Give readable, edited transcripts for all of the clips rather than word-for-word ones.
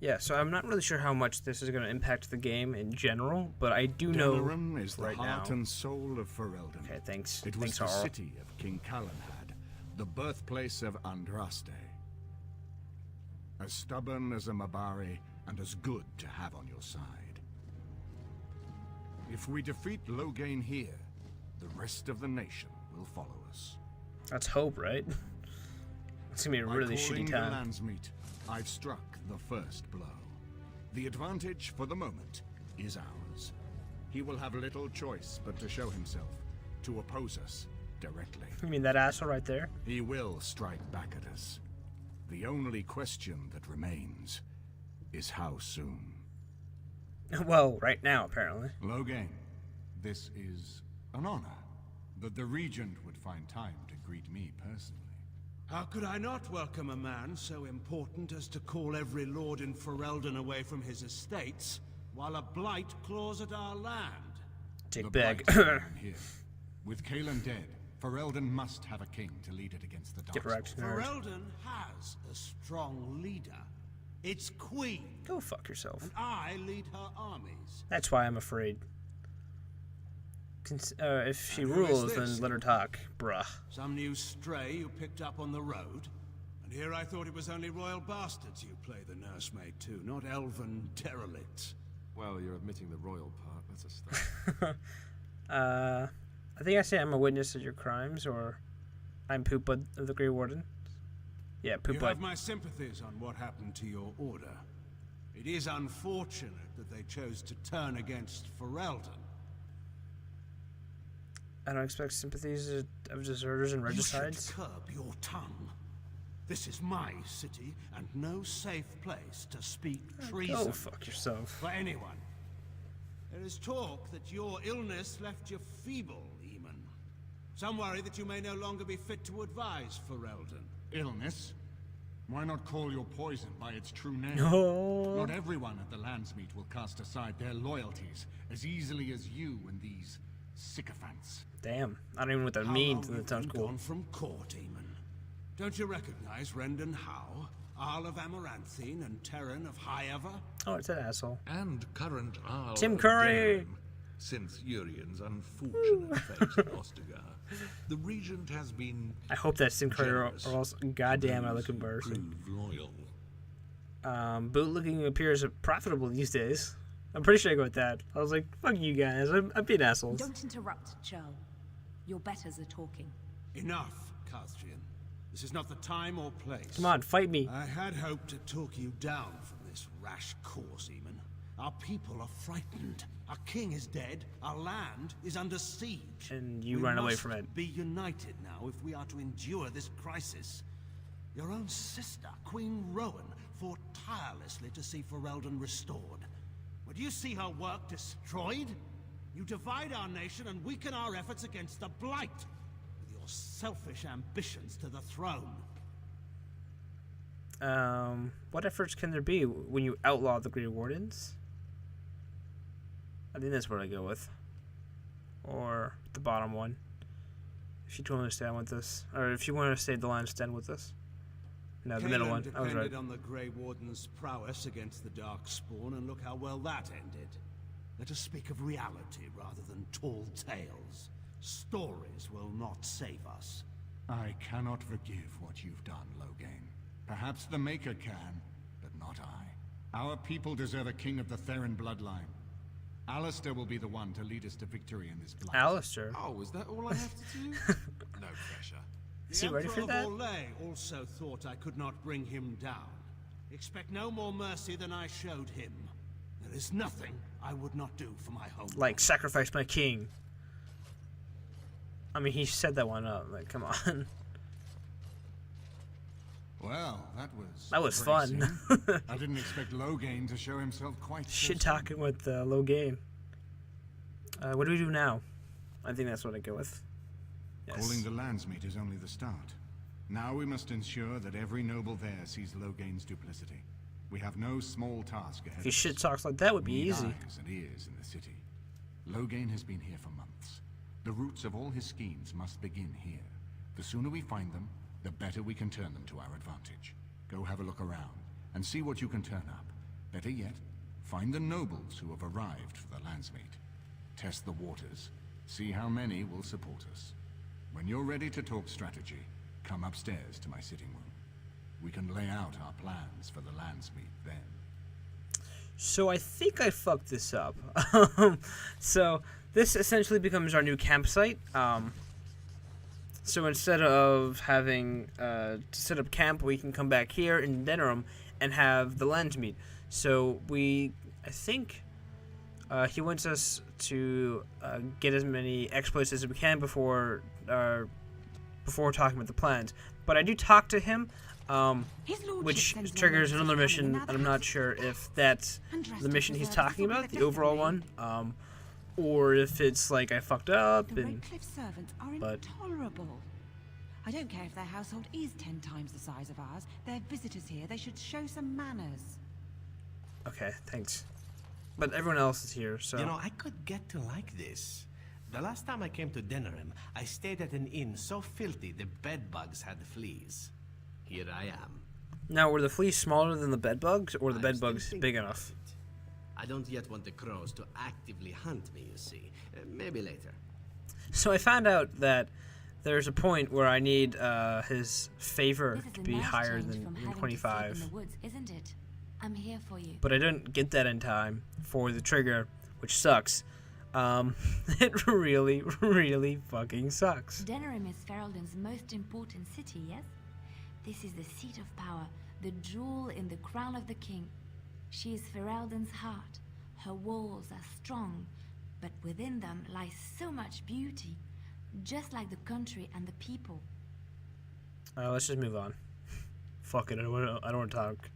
Yeah, so I'm not really sure how much this is going to impact the game in general, but I do know Denerim is the right heart now. and soul of Ferelden. Okay, thanks. It was Thanks, the Harl. city of King Calenhad, the birthplace of Andraste. As stubborn as a Mabari, and as good to have on your side. If we defeat Loghain here, the rest of the nation will follow us. Let's hope, right? It's going to be a really shitty time. By calling the landsmeet, I've struck the first blow. The advantage, for the moment, is ours. He will have little choice but to show himself, to oppose us directly. You mean that asshole right there? He will strike back at us. The only question that remains is how soon. Well, right now, apparently. Loghain, this is an honor that the Regent would find time to greet me personally. How could I not welcome a man so important as to call every lord in Ferelden away from his estates, while a blight claws at our land? Take bag. Here. With Cailan dead, Ferelden must have a king to lead it against the Get Darkspawn. wrecked, nerd. Ferelden has a strong leader. Its queen. Go fuck yourself. And I lead her armies. That's why I'm afraid. If she And who is rules, this? then let her talk, bruh. Some new stray you picked up on the road? And here I thought it was only royal bastards you play the nursemaid to, not elven derelicts. Well, you're admitting the royal part. That's a start. I think I say I'm a witness of your crimes, or I'm Poop Bud of the Grey Warden. Yeah, Poop You Bud. have my sympathies on what happened to your order. It is unfortunate that they chose to turn against Ferelden. I don't expect sympathies of deserters and You regicides. should curb your tongue. This is my city, and no safe place to speak treason Go fuck yourself. for anyone. There is talk that your illness left you feeble, Eamon. Some worry that you may no longer be fit to advise Ferelden. Illness? Why not call your poison by its true name? No. Not everyone at the landsmeet will cast aside their loyalties as easily as you and these sycophants. Damn, I don't even know what that How means, long and have that sounds you cool. gone from court, Eamon? Don't you recognize Rendon Howe, Arl of Amaranthine, and Terran of High Ever? Oh, it's an asshole. And current Arl Tim of Curry! Denerim, since Urien's unfortunate fate in Ostagar. The Regent has been I hope that Tim Curry or generous else to goddamn I those look who embarrassing. prove loyal. Bootlicking appears profitable these days. I'm pretty sure I go with that. I was like, fuck you guys, I'm being assholes. Don't interrupt, Joe. Your betters are talking. Enough, Carthrian. This is not the time or place. Come on, fight me. I had hoped to talk you down from this rash course, Eamon. Our people are frightened. Our king is dead. Our land is under siege. And you We run away must from it. Be united now if we are to endure this crisis. Your own sister, Queen Rowan, fought tirelessly to see Ferelden restored. Would you see her work destroyed? You divide our nation and weaken our efforts against the Blight, with your selfish ambitions to the throne. What efforts can there be when you outlaw the Grey Wardens? I think that's what I go with. Or the bottom one. If you want to stand with us. Or if you want to save the line, stand with us. No, the middle Cailan one. I was right. depended on the Grey Warden's prowess against the Darkspawn, and look how well that ended. Let us speak of reality rather than tall tales. Stories will not save us. I cannot forgive what you've done, Loghain. Perhaps the Maker can, but not I. Our people deserve a king of the Theron bloodline. Alistair will be the one to lead us to victory in this blight. Alistair. Oh, is that all I have to do? No pressure. Is he ready for that? The Emperor of Orlais also thought I could not bring him down. Expect no more mercy than I showed him. There is nothing I would not do for my home. Like, sacrifice my king. I mean, he set that one up. Like, come on. Well, That was bracing. fun. I didn't expect Loghain to show himself quite so Shit soon. talking with Loghain. What do we do now? I think that's what I go with. Yes. Calling the landsmeet is only the start. Now we must ensure that every noble there sees Loghain's duplicity. We have no small task ahead. If he of shit us. talks like that, would be We need easy. eyes and ears in the city. Loghain has been here for months. The roots of all his schemes must begin here. The sooner we find them, the better we can turn them to our advantage. Go have a look around, and see what you can turn up. Better yet, find the nobles who have arrived for the landsmeet. Test the waters. See how many will support us. When you're ready to talk strategy, come upstairs to my sitting room. We can lay out our plans for the landsmeet then. So I think I fucked this up. So this essentially becomes our new campsite. So instead of having to set up camp, we can come back here in Denerim and have the landsmeet. So I think he wants us to get as many exploits as we can before talking about the plans. But I do talk to him, which triggers another mission, and I'm not sure if that's the mission he's talking about, the overall one, or if it's like I fucked up. The Redcliffe servants are intolerable. I don't care if their household is 10 times the size of ours. They're visitors here. They should show some manners. Okay, thanks. But everyone else is here, so... You know, I could get to like this. The last time I came to Denerim, I stayed at an inn so filthy the bedbugs had fleas. Here I am. Now, were the fleas smaller than the bedbugs, or the I'm bedbugs still big thinking enough? about it. I don't yet want the crows to actively hunt me, you see. Maybe later. So I found out that there's a point where I need his favor to be higher than 25. In the woods, isn't it? I'm here for you. But I didn't get that in time for the trigger, which sucks. It really, really fucking sucks. Denerim is Ferelden's most important city, yes? This is the seat of power, the jewel in the crown of the king. She is Ferelden's heart. Her walls are strong, but within them lies so much beauty, just like the country and the people. Let's just move on. Fuck it, I don't want to talk.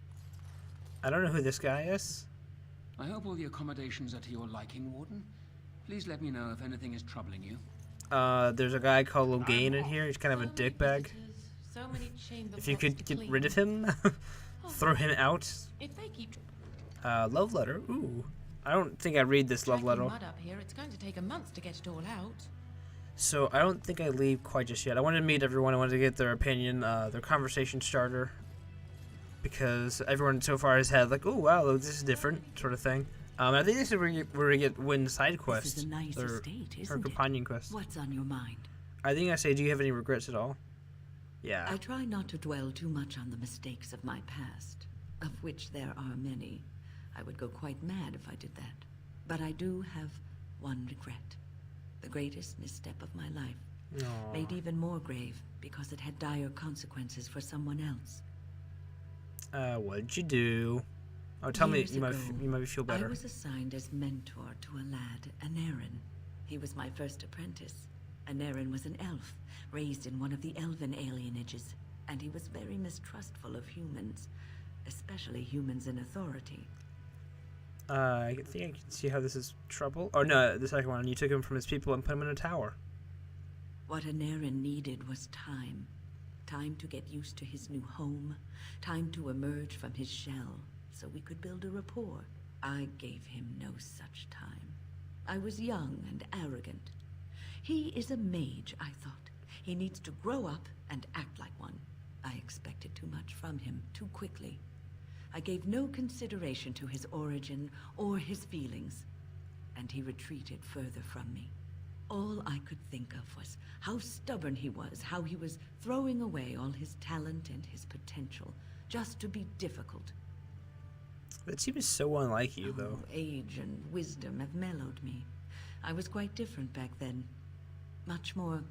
I don't know who this guy is. I hope all the accommodations are to your liking, Warden. Please let me know if anything is troubling you. There's a guy called Loghain in here. He's kind of a dickbag. If you could get rid of him, throw him out. Love letter. Ooh. I don't think I read this love letter. It's going to take a month to get it all out. So I don't think I leave quite just yet. I wanted to meet everyone. I wanted to get their opinion, their conversation starter. Because everyone so far has had like, oh wow, this is different sort of thing. I think this is where we get win side quests. This is a nice estate, isn't or companion quests. What's on your mind? I think I say, do you have any regrets at all? Yeah. I try not to dwell too much on the mistakes of my past, of which there are many. I would go quite mad if I did that. But I do have one regret. The greatest misstep of my life. Aww. Made even more grave because it had dire consequences for someone else. What did you do? Oh, tell me, Years you ago, might feel better. I was assigned as mentor to a lad, Anarin. He was my first apprentice. Anarin was an elf, raised in one of the elven alienages, and he was very mistrustful of humans, especially humans in authority. I think I can see how this is trouble. Oh no, the second one. You took him from his people and put him in a tower. What Anarin needed was time. Time to get used to his new home. Time to emerge from his shell, so we could build a rapport. I gave him no such time. I was young and arrogant. He is a mage, I thought. He needs to grow up and act like one. I expected too much from him too quickly. I gave no consideration to his origin or his feelings, and he retreated further from me. All I could think of was how stubborn he was, how he was throwing away all his talent and his potential just to be difficult. That seems so unlike you, though. Age and wisdom have mellowed me. I was quite different back then. Much more...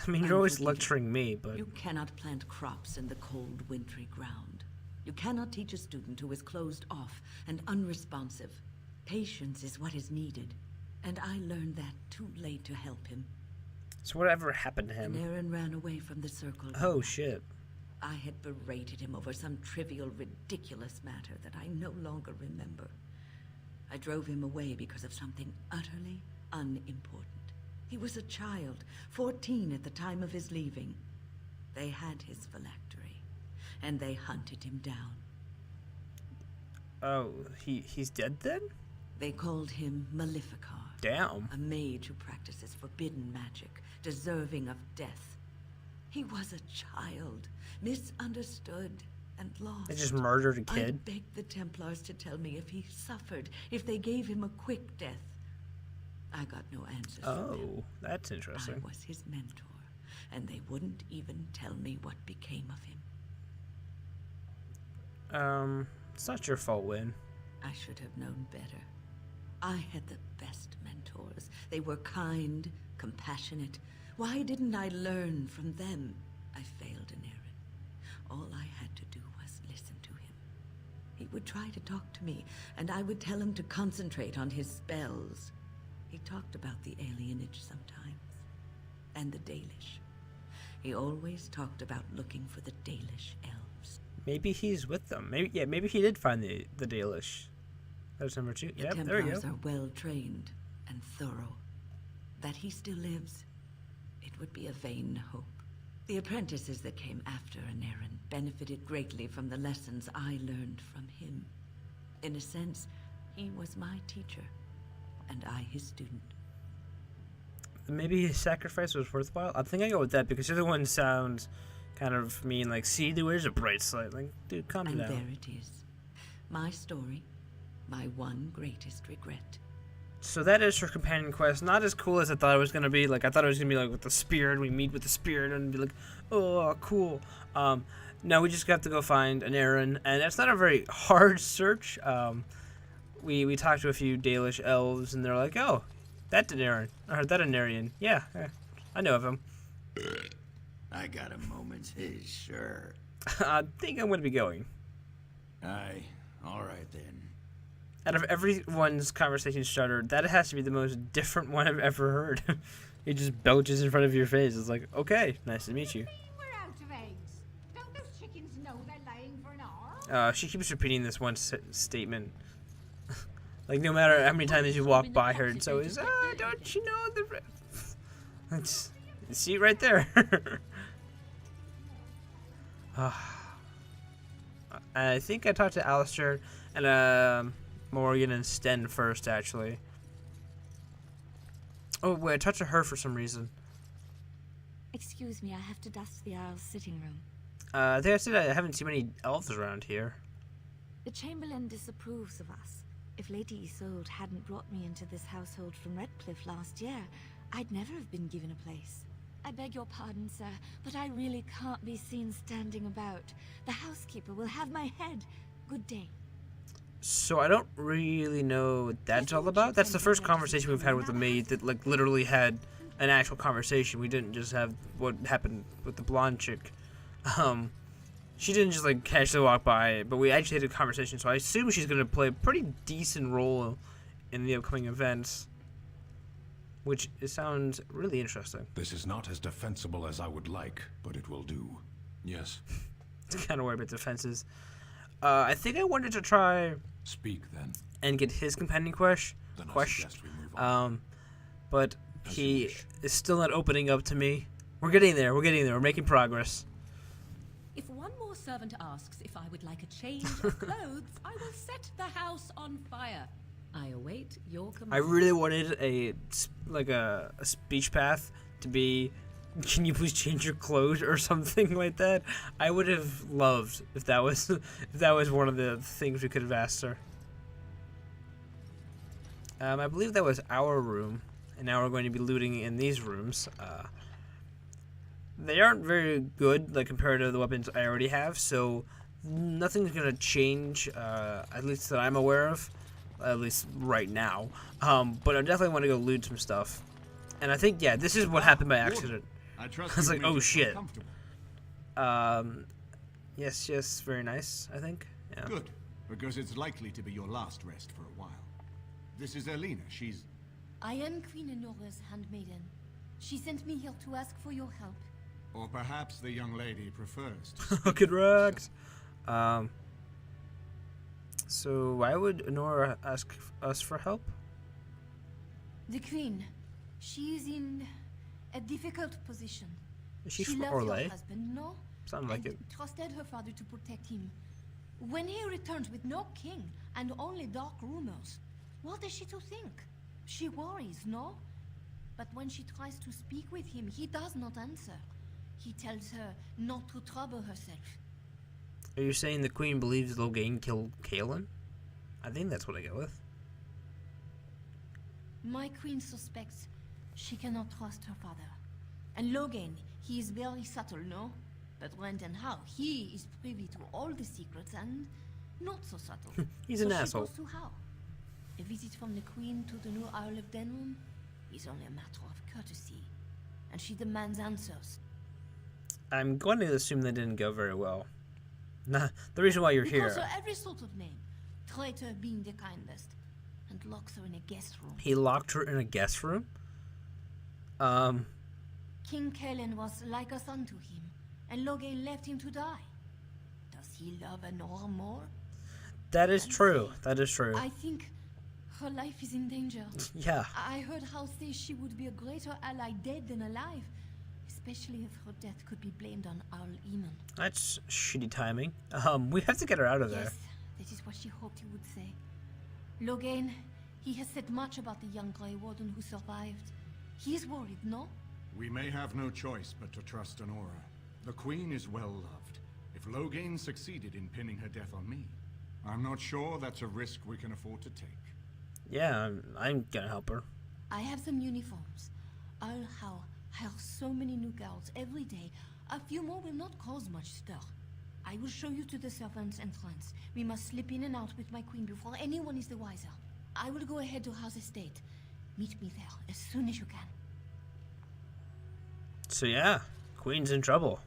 I mean, you're always lecturing me, but... You cannot plant crops in the cold, wintry ground. You cannot teach a student who is closed off and unresponsive. Patience is what is needed, and I learned that too late to help him. So whatever happened to him? Anarin ran away from the circle. Oh, shit. I had berated him over some trivial, ridiculous matter that I no longer remember. I drove him away because of something utterly unimportant. He was a child, 14 at the time of his leaving. They had his phylactery, and they hunted him down. Oh, he's dead then? They called him Maleficar. Damn. A mage who practices forbidden magic, deserving of death. He was a child, misunderstood, and lost. They just murdered a I kid. begged the Templars to tell me if he suffered, if they gave him a quick death. I got no answers from them. Oh, that's interesting. I was his mentor, and they wouldn't even tell me what became of him. It's not your fault, Win. I should have known better. I had the best mentors. They were kind, compassionate. Why didn't I learn from them? I failed in Aaron. All I had to do was listen to him. He would try to talk to me, and I would tell him to concentrate on his spells. He talked about the alienage sometimes, and the Dalish. He always talked about looking for the Dalish elves. Maybe he's with them. Maybe he did find the Dalish. That's number 2. The Yep, there we Templars go. are well trained and thorough. That he still lives, it would be a vain hope. The apprentices that came after Anarin benefited greatly from the lessons I learned from him. In a sense, he was my teacher, and I his student. Maybe his sacrifice was worthwhile. I think I go with that because the other one sounds kind of mean. Like, see, there is a bright side. Like, dude, calm And down. there it is. My story, my one greatest regret. So that is her companion quest. Not as cool as I thought it was gonna be. Like, I thought it was gonna be like with the spirit. We meet with the spirit and be like, oh, cool. No, we just have to go find an Aaron, and it's not a very hard search. We talked to a few Dalish elves, and they're like, oh, that's an Aaron, or that an Aryan. Yeah, I know of him. I got a moment's haze, sure. I think I'm gonna be going. Aye, all right then. Out of everyone's conversation starter, that has to be the most different one I've ever heard. He just belches in front of your face. It's like, okay, nice to meet you. We're out of eggs. Don't those chickens know they're laying for an hour? She keeps repeating this one statement. Like, no matter how many times you walk by her, it's always, don't you know the... It's, see it right there. I think I talked to Alistair and Morgan and Sten first, actually. Oh, wait, I talked to her for some reason. Excuse me, I have to dust the Isle's sitting room. I think I said I haven't seen many elves around here. The Chamberlain disapproves of us. If Lady Isolde hadn't brought me into this household from Redcliffe last year, I'd never have been given a place. I beg your pardon, sir, but I really can't be seen standing about. The housekeeper will have my head. Good day. So I don't really know what that's all about. That's the first conversation we've had with the maid that, like, literally had an actual conversation. We didn't just have what happened with the blonde chick. She didn't just, like, casually walk by, but we actually had a conversation, so I assume she's going to play a pretty decent role in the upcoming events. Which it sounds really interesting. This is not as defensible as I would like, but it will do. Yes. It's kind of worried about defenses. I think I wanted to try... Speak, then. And get his companion quest. Then I suggest we move on. But he is still not opening up to me. We're getting there. We're making progress. If one more servant asks if I would like a change of clothes, I will set the house on fire. I await your command. I really wanted a speech path to be, can you please change your clothes or something like that. I would have loved if that was one of the things we could have asked her. I believe that was our room, and now we're going to be looting in these rooms. They aren't very good, like, compared to the weapons I already have, so nothing's gonna change, at least that I'm aware of. At least right now. But I definitely want to go loot some stuff. And I think, yeah, this is what happened by accident. I was like, oh shit. Yes, very nice, I think. Yeah. Good, because it's likely to be your last rest for a while. This is Elena, she's... I am Queen Enora's handmaiden. She sent me here to ask for your help. Or perhaps the young lady prefers to Look at Rex. So why would Enora ask us for help? The Queen. She is in a difficult position. Is she she from loved Orlais? your husband, no? Sounds like and it. trusted her father to protect him. When he returns with no king and only dark rumors, what is she to think? She worries, no? But when she tries to speak with him, he does not answer. He tells her not to trouble herself. Are you saying the Queen believes Loghain killed Kaelin? I think that's what I go with. My queen suspects she cannot trust her father. And Loghain, he is very subtle, no? But when and how, he is privy to all the secrets and not so subtle. He's an asshole. She goes to how? A visit from the queen to the new Isle of Denrum is only a matter of courtesy. And she demands answers. I'm going to assume that didn't go very well. Nah, the reason why you're He here. calls her every sort of name. Traitor being the kindest. And locks her in a guest room. He locked her in a guest room? King Kaelin was like a son to him, and Loghain left him to die. Does he love Nora more? That is true. That is true. I think her life is in danger. Yeah. I heard Hal say she would be a greater ally dead than alive, especially if her death could be blamed on Owl Eamon. That's shitty timing. We have to get her out of there. Yes, that is what she hoped you would say. Loghain, he has said much about the young Grey Warden who survived. He is worried, no? We may have no choice but to trust Honora. The Queen is well loved. If Loghain succeeded in pinning her death on me, I'm not sure that's a risk we can afford to take. Yeah, I'm gonna help her. I have some uniforms. I'll hire so many new girls every day. A few more will not cause much stir. I will show you to the servants' entrance. We must slip in and out with my queen before anyone is the wiser. I will go ahead to House Estate. Meet me there as soon as you can. So yeah, Queen's in trouble.